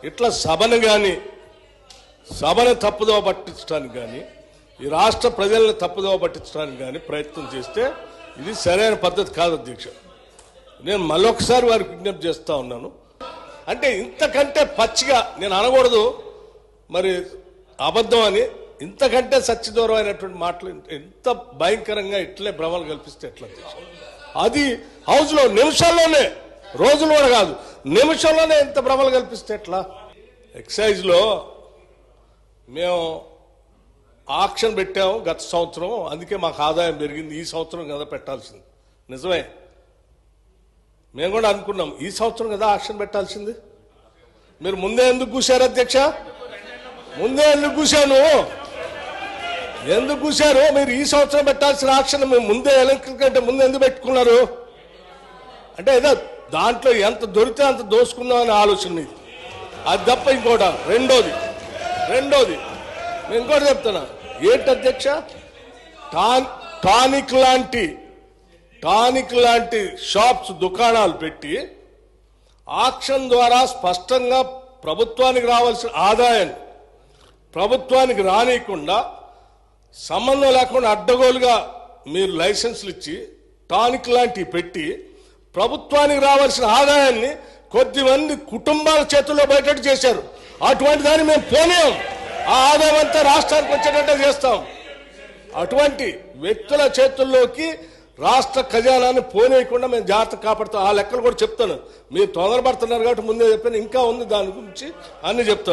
ఇట్లా సభను తప్పుదోవ పట్టించడానికి కానీ ఈ రాష్ట్ర ప్రజలను తప్పుదోవ పట్టించడానికి కానీ ప్రయత్నం చేస్తే ఇది సరైన పద్ధతి కాదు అధ్యక్ష. నేను మళ్ళొకసారి వారికి విజ్ఞప్తి చేస్తా ఉన్నాను. అంటే ఇంతకంటే పచ్చిగా నేను అనకూడదు, మరి అబద్ధం అని, ఇంతకంటే సత్యదూరమైనటువంటి మాటలు ఎంత భయంకరంగా ఇట్లే భ్రమలు కల్పిస్తే ఎట్లా అధ్యక్ష? అది హౌస్లో నిమిషాల్లోనే, రోజులు కూడా కాదు, నిమిషంలోనే ఎంత భ్రమలు కల్పిస్తే ఎట్లా? ఎక్సైజ్లో మేము ఆక్షన్ పెట్టాము గత సంవత్సరం, అందుకే మాకు ఆదాయం పెరిగింది. ఈ సంవత్సరం కదా పెట్టాల్సింది, నిజమే. మేము కూడా అనుకున్నాం ఈ సంవత్సరం కదా ఆక్షన్ పెట్టాల్సింది. మీరు ముందే ఎందుకు కూశారు అధ్యక్ష? ముందే ఎందుకు కూశాను? ఎందుకు కూశారు? మీరు ఈ సంవత్సరం పెట్టాల్సిన ఆక్షన్ మేము ముందే ఎలక్ట్రిక్ కంటే ముందు ఎందుకు పెట్టుకున్నారు? అంటే ఏదో దాంట్లో ఎంత దొరికితే అంత దోసుకుందాం అనే ఆలోచన మీది, అది తప్ప ఇంకోట. రెండోది నేను ఇంకోటి చెప్తున్నా. ఏంటి అధ్యక్ష? టానిక్ లాంటి షాప్స్, దుకాణాలు పెట్టి ఆక్షన్ ద్వారా స్పష్టంగా ప్రభుత్వానికి రావాల్సిన ఆదాయాన్ని ప్రభుత్వానికి రానియకుండా, సంబంధం లేకుండా అడ్డగోలుగా మీరు లైసెన్సులు ఇచ్చి టానిక్ లాంటివి పెట్టి ప్రభుత్వానికి రావాల్సిన ఆదాయాన్ని కొద్దిమంది కుటుంబాల చేతుల్లో బయటకు చేశారు. అటువంటి దాన్ని మేము పోనీయం. ఆ ఆదాయం అంతా రాష్ట్రానికి వచ్చేటట్టే చేస్తాం. అటువంటి వ్యక్తుల చేతుల్లోకి రాష్ట్ర ఖజానాన్ని పోనీయకుండా మేము జాగ్రత్త కాపాడుతాం. ఆ లెక్కలు కూడా చెప్తాను. మీరు తొందరపడుతున్నారు కాబట్టి ముందే చెప్పాను, ఇంకా ఉంది దాని గురించి అన్ని చెప్తాను.